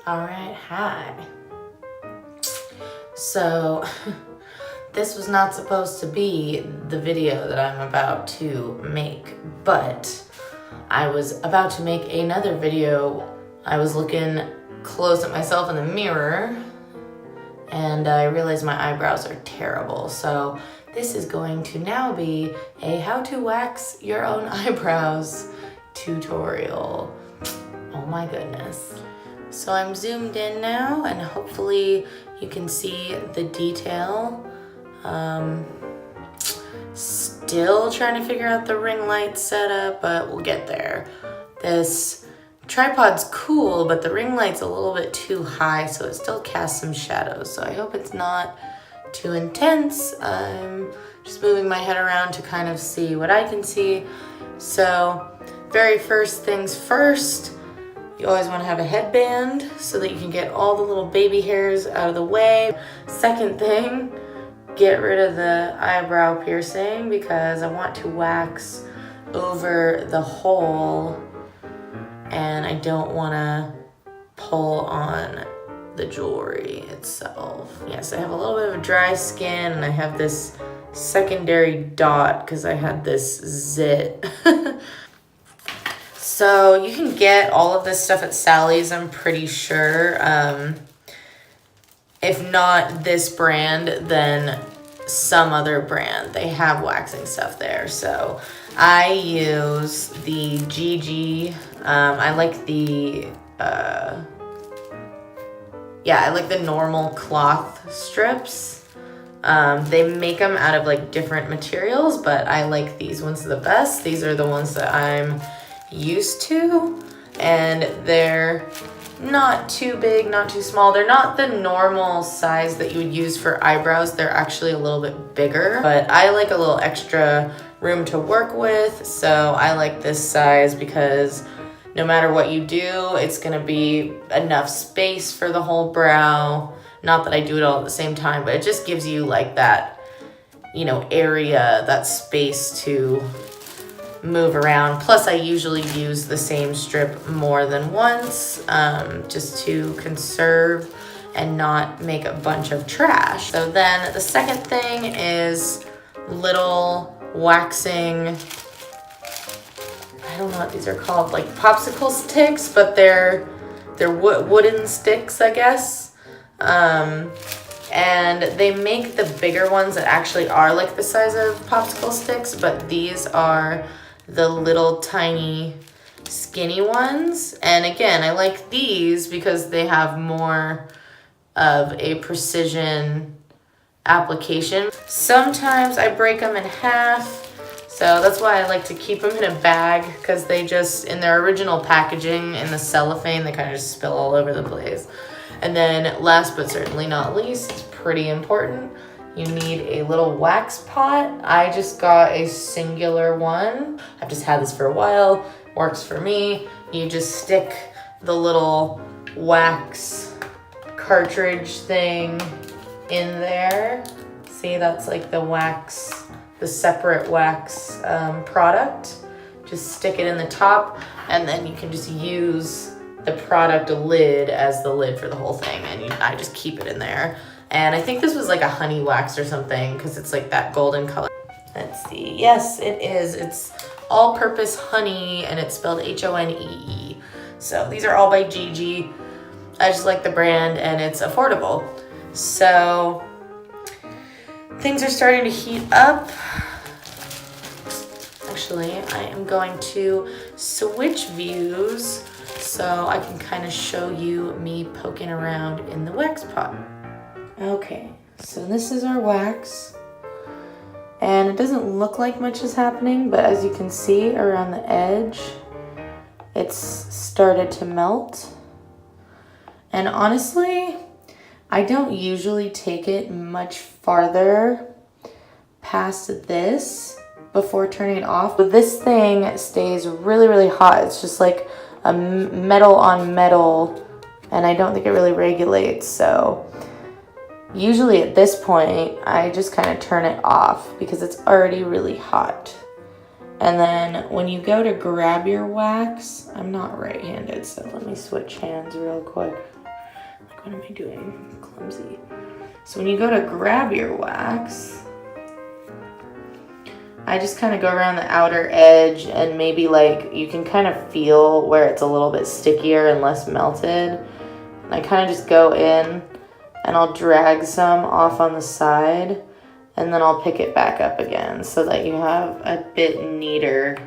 Alright, hi. So, this was not supposed to be the video that I'm about to make, but I was about to make another video. I was looking close at myself in the mirror and I realized my eyebrows are terrible. So this is going to now be a how to wax your own eyebrows tutorial. Oh my goodness. So I'm zoomed in now and hopefully you can see the detail. Still trying to figure out the ring light setup, but we'll get there. This tripod's cool, but the ring light's a little bit too high, so it still casts some shadows. So I hope it's not too intense. I'm just moving my head around to kind of see what I can see. So very first things first, you always want to have a headband so that you can get all the little baby hairs out of the way. Second thing, get rid of the eyebrow piercing because I want to wax over the hole and I don't want to pull on the jewelry itself. Yes, I have a little bit of dry skin and I have this secondary dot because I had this zit. So you can get all of this stuff at Sally's, I'm pretty sure. If not this brand, then some other brand. They have waxing stuff there. So I use the GiGi. I like the, I like the normal cloth strips. They make them out of like different materials, but I like these ones the best. These are the ones that I'm used to, and they're not too big, not too small. They're not the normal size that you would use for eyebrows. They're actually a little bit bigger, but I like a little extra room to work with, so I like this size because no matter what you do, it's gonna be enough space for the whole brow. Not that I do it all at the same time, but it just gives you like that, you know, area, that space to move around. Plus I usually use the same strip more than once, just to conserve and not make a bunch of trash. So then the second thing is little waxing, I don't know what these are called, like popsicle sticks, but they're wooden sticks, I guess. And they make the bigger ones that actually are like the size of popsicle sticks, but these are the little tiny skinny ones. And again, I like these because they have more of a precision application. Sometimes I break them in half, so that's why I like to keep them in a bag, because they just, in their original packaging, in the cellophane, they kind of just spill all over the place. And then last but certainly not least, pretty important, you need a little wax pot. I just got a singular one. I've just had this for a while, works for me. You just stick the little wax cartridge thing in there. See, that's like the wax, the separate wax product. Just stick it in the top and then you can just use the product lid as the lid for the whole thing, and I just keep it in there. And I think this was like a honey wax or something because it's like that golden color. Let's see. Yes, it is. It's all-purpose honey and it's spelled Honee. So these are all by GiGi. I just like the brand and it's affordable. So things are starting to heat up. Actually, I am going to switch views so I can kind of show you me poking around in the wax pot. Okay, so this is our wax, and it doesn't look like much is happening, but as you can see around the edge, it's started to melt. And honestly, I don't usually take it much farther past this before turning it off, but this thing stays really, really hot. It's just like a metal on metal, and I don't think it really regulates, so usually at this point, I just kind of turn it off because it's already really hot. And then when you go to grab your wax, I'm not right-handed, so let me switch hands real quick. What am I doing? Clumsy. So when you go to grab your wax, I just kind of go around the outer edge and maybe like you can kind of feel where it's a little bit stickier and less melted. And I kind of just go in and I'll drag some off on the side and then I'll pick it back up again so that you have a bit neater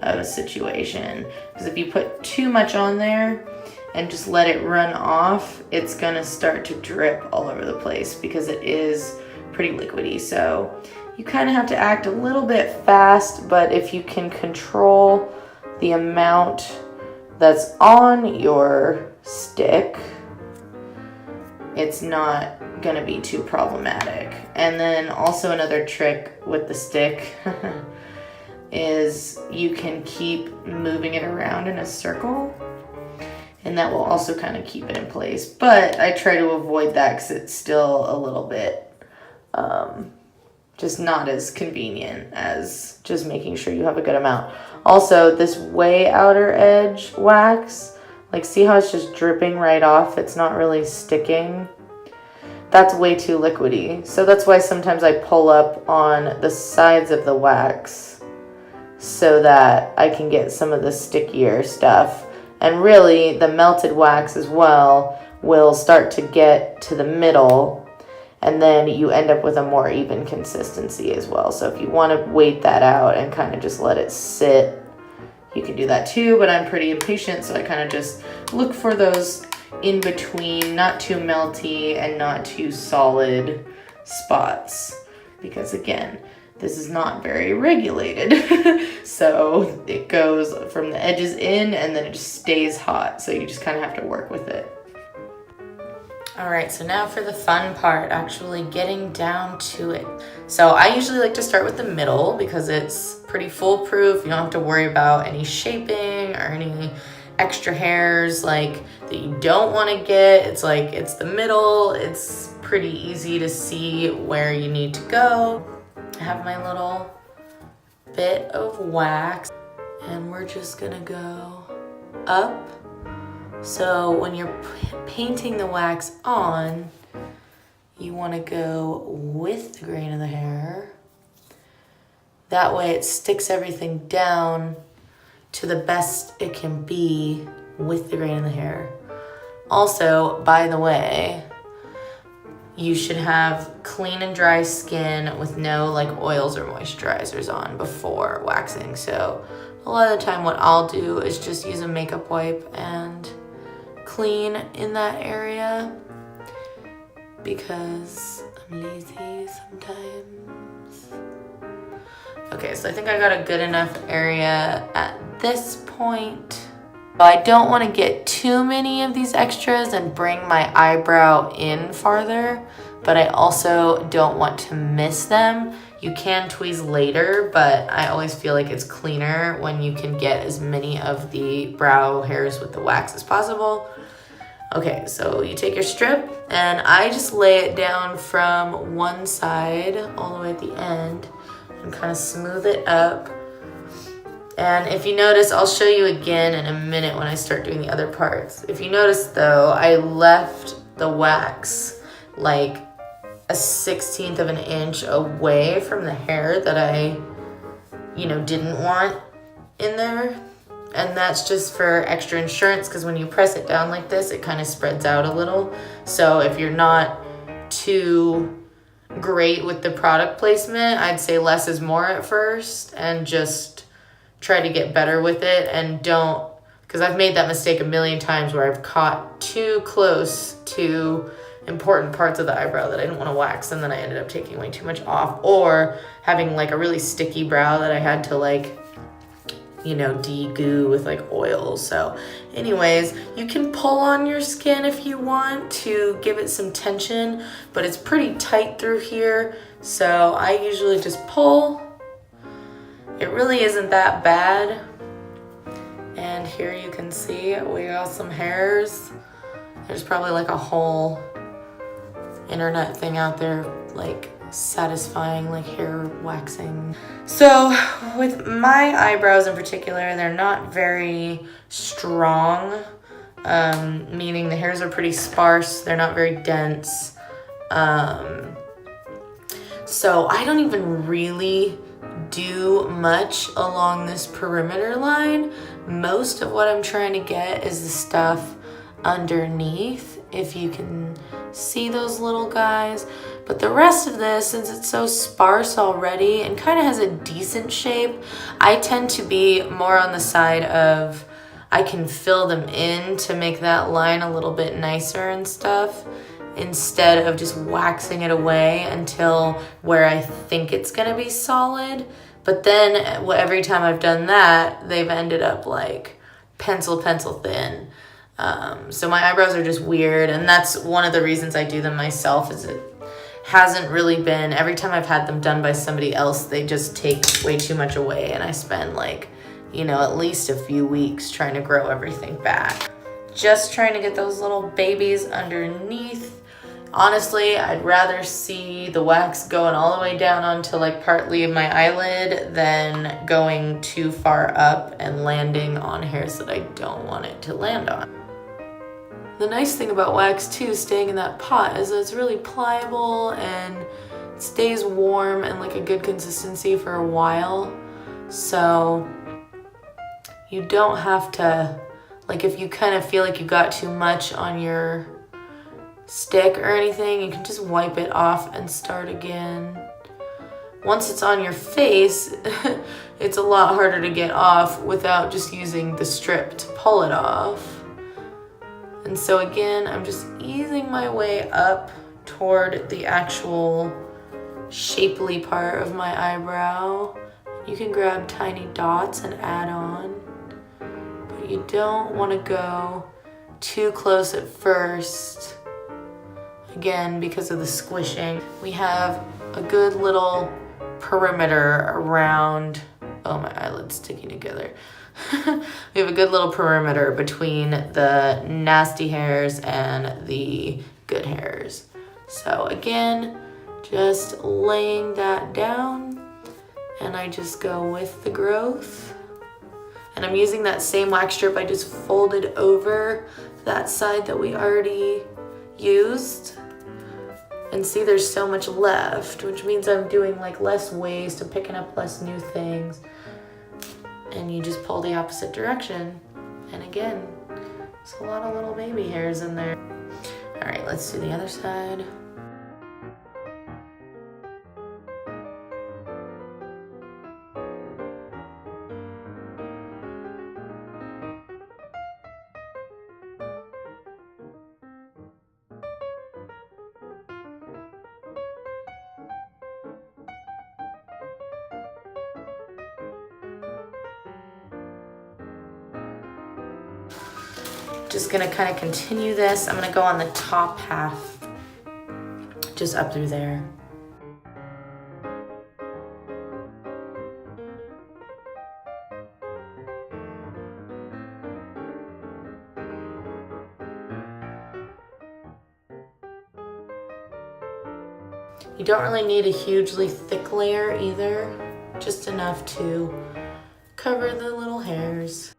of a situation. Because if you put too much on there and just let it run off, it's gonna start to drip all over the place because it is pretty liquidy. So you kind of have to act a little bit fast, but if you can control the amount that's on your stick, it's not gonna be too problematic. And then also another trick with the stick is you can keep moving it around in a circle, and that will also kind of keep it in place. But I try to avoid that because it's still a little bit just not as convenient as just making sure you have a good amount. Also, this way outer edge wax, like see how it's just dripping right off? It's not really sticking. That's way too liquidy. So that's why sometimes I pull up on the sides of the wax so that I can get some of the stickier stuff. And really, the melted wax as well will start to get to the middle, and then you end up with a more even consistency as well. So if you want to wait that out and kind of just let it sit, you can do that too, but I'm pretty impatient, so I kind of just look for those in between, not too melty and not too solid spots. Because again, this is not very regulated. So it goes from the edges in and then it just stays hot. So you just kind of have to work with it. All right, so now for the fun part, actually getting down to it. So I usually like to start with the middle because it's pretty foolproof. You don't have to worry about any shaping or any extra hairs like that you don't want to get. It's like, it's the middle. It's pretty easy to see where you need to go. I have my little bit of wax and we're just gonna go up. So when you're painting the wax on, you want to go with the grain of the hair. That way it sticks everything down to the best it can be with the grain of the hair. Also, by the way, you should have clean and dry skin with no like oils or moisturizers on before waxing. So a lot of the time what I'll do is just use a makeup wipe and clean in that area because I'm lazy sometimes. Okay, so I think I got a good enough area at this point. I don't want to get too many of these extras and bring my eyebrow in farther, but I also don't want to miss them. You can tweeze later, but I always feel like it's cleaner when you can get as many of the brow hairs with the wax as possible. Okay, so you take your strip and I just lay it down from one side all the way at the end and kind of smooth it up. And if you notice, I'll show you again in a minute when I start doing the other parts. If you notice though, I left the wax like a 1/16 of an inch away from the hair that I, didn't want in there. And that's just for extra insurance because when you press it down like this, it kind of spreads out a little. So if you're not too great with the product placement, I'd say less is more at first and just try to get better with it and don't, because I've made that mistake a million times where I've caught too close to important parts of the eyebrow that I didn't want to wax and then I ended up taking way too much off or having like a really sticky brow that I had to like de-goo with like oil. So anyways, you can pull on your skin if you want to give it some tension, but it's pretty tight through here. So I usually just pull. It really isn't that bad. And here you can see we got some hairs. There's probably like a whole internet thing out there like satisfying like hair waxing. So with my eyebrows in particular, they're not very strong. meaning the hairs are pretty sparse. They're not very dense. So I don't even really do much along this perimeter line. Most of what I'm trying to get is the stuff underneath, if you can see those little guys. But the rest of this, since it's so sparse already and kind of has a decent shape, I tend to be more on the side of I can fill them in to make that line a little bit nicer and stuff, instead of just waxing it away until where I think it's gonna be solid. But then every time I've done that, they've ended up like pencil thin. So my eyebrows are just weird, and that's one of the reasons I do them myself, is it hasn't really been, every time I've had them done by somebody else, they just take way too much away, and I spend like, you know, at least a few weeks trying to grow everything back. Just trying to get those little babies underneath. Honestly, I'd rather see the wax going all the way down onto like partly of my eyelid than going too far up and landing on hairs that I don't want it to land on. The nice thing about wax too, staying in that pot, is that it's really pliable and it stays warm and like a good consistency for a while. So you don't have to, like if you kind of feel like you got too much on your stick or anything, you can just wipe it off and start again. Once it's on your face, it's a lot harder to get off without just using the strip to pull it off. And so again, I'm just easing my way up toward the actual shapely part of my eyebrow. You can grab tiny dots and add on, but you don't want to go too close at first. Again, because of the squishing. We have a good little perimeter around, oh, my eyelid's sticking together. We have a good little perimeter between the nasty hairs and the good hairs. So again, just laying that down, and I just go with the growth. And I'm using that same wax strip I just folded over that side that we already used. And see, there's so much left, which means I'm doing like less waste, I'm picking up less new things. And you just pull the opposite direction. And again, there's a lot of little baby hairs in there. All right, let's do the other side. Just gonna kind of continue this. I'm gonna go on the top half, just up through there. You don't really need a hugely thick layer either, just enough to cover the little hairs.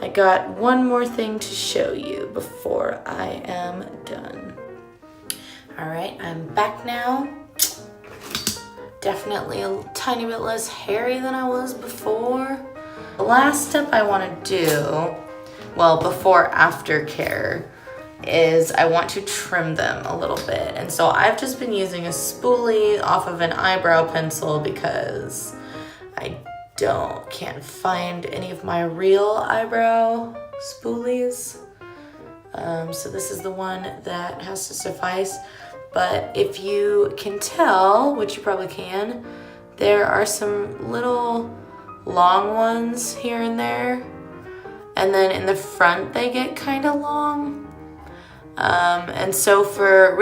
I got one more thing to show you before I am done. All right, I'm back now. Definitely a tiny bit less hairy than I was before. The last step I want to do, well, before aftercare, is I want to trim them a little bit. And so I've just been using a spoolie off of an eyebrow pencil because I can't find any of my real eyebrow spoolies. So this is the one that has to suffice. But if you can tell, which you probably can, there are some little long ones here and there. And then in the front, they get kind of long. And so for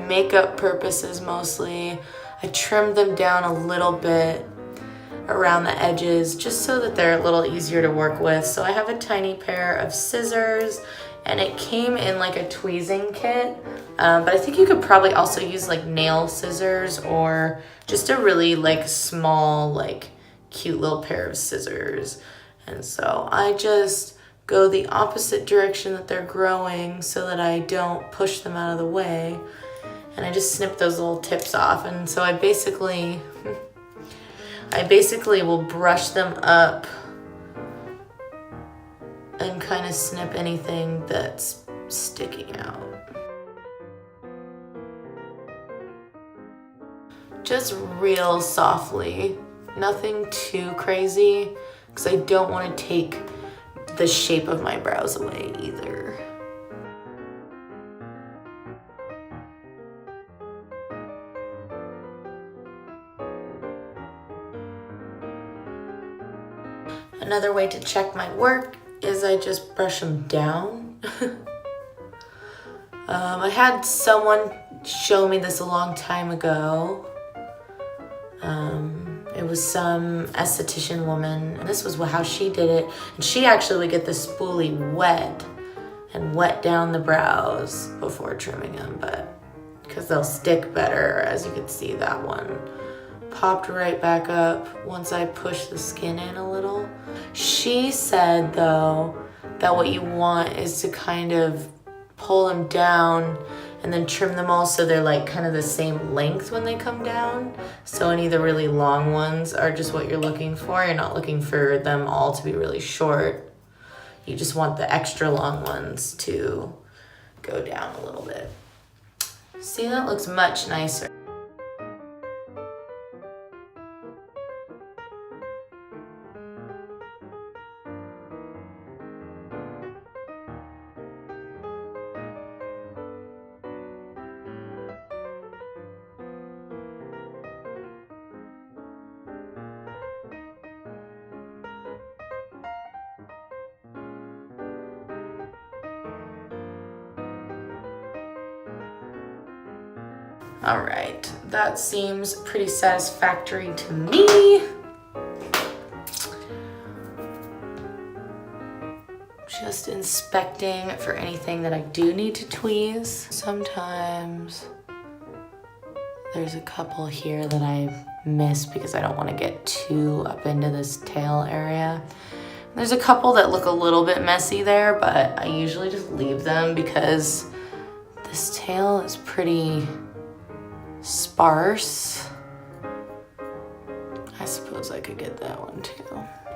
makeup purposes mostly, I trimmed them down a little bit. around the edges just so that they're a little easier to work with. So I have a tiny pair of scissors, and it came in like a tweezing kit, but I think you could probably also use like nail scissors or just a really like small, like cute little pair of scissors. And so I just go the opposite direction that they're growing so that I don't push them out of the way. And I just snip those little tips off. And so I basically will brush them up and kind of snip anything that's sticking out. Just real softly, nothing too crazy, because I don't want to take the shape of my brows away either. Another way to check my work is I just brush them down. I had someone show me this a long time ago. It was some esthetician woman, and this was how she did it. And she actually would get the spoolie wet and wet down the brows before trimming them, but because they'll stick better, as you can see, that one popped right back up once I pushed the skin in a little. She said though that what you want is to kind of pull them down and then trim them all so they're like kind of the same length when they come down. So any of the really long ones are just what you're looking for. You're not looking for them all to be really short. You just want the extra long ones to go down a little bit. See, that looks much nicer. All right, that seems pretty satisfactory to me. Just inspecting for anything that I do need to tweeze. Sometimes there's a couple here that I miss because I don't want to get too up into this tail area. There's a couple that look a little bit messy there, but I usually just leave them because this tail is pretty sparse. I suppose I could get that one too.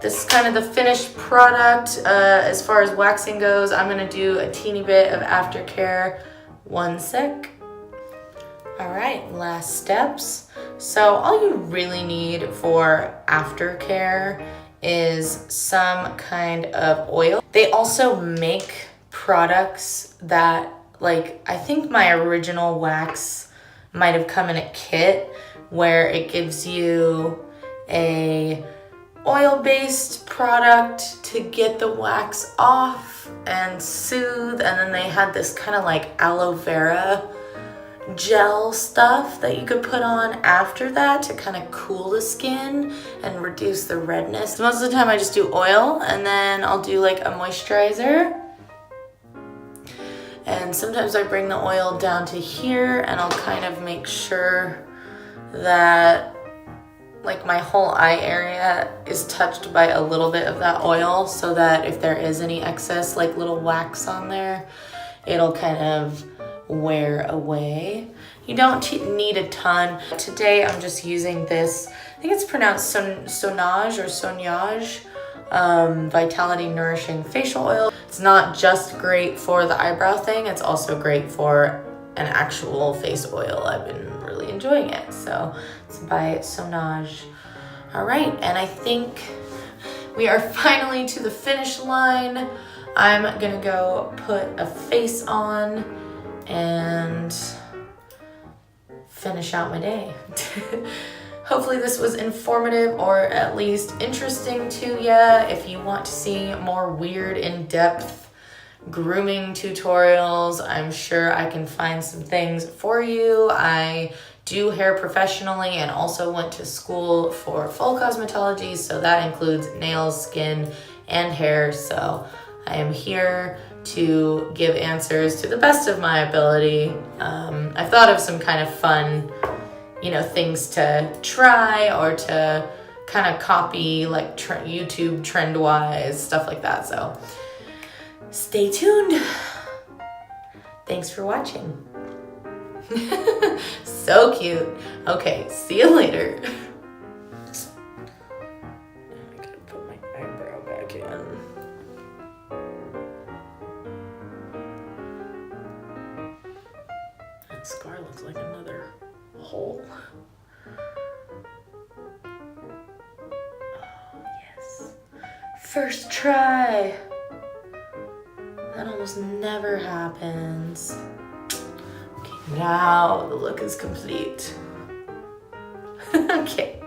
This is kind of the finished product. As far as waxing goes, I'm gonna do a teeny bit of aftercare. 1 sec. All right, last steps. So all you really need for aftercare is some kind of oil. They also make products that, like, I think my original wax might have come in a kit where it gives you a oil-based product to get the wax off and soothe, and then they had this kind of like aloe vera gel stuff that you could put on after that to kind of cool the skin and reduce the redness. Most of the time I just do oil, and then I'll do like a moisturizer. And sometimes I bring the oil down to here, and I'll kind of make sure that like my whole eye area is touched by a little bit of that oil, so that if there is any excess like little wax on there, it'll kind of wear away. You don't need a ton. Today I'm just using this, I think it's pronounced Sonage or Soignage, Vitality Nourishing Facial Oil. It's not just great for the eyebrow thing, it's also great for an actual face oil. I've been really enjoying it. So it's by Sonage. All right, and I think we are finally to the finish line. I'm gonna go put a face on and finish out my day. Hopefully this was informative or at least interesting to ya. If you want to see more weird, in-depth grooming tutorials, I'm sure I can find some things for you. I do hair professionally and also went to school for full cosmetology, so that includes nails, skin, and hair. So I am here to give answers to the best of my ability. I've thought of some kind of fun, things to try or to kind of copy, like YouTube trend-wise, stuff like that. So stay tuned. Thanks for watching. So cute. Okay, see you later. I gotta put my eyebrow back in. That scar looks like another hole. Oh, yes. First try. That almost never happens. Okay, now the look is complete. Okay.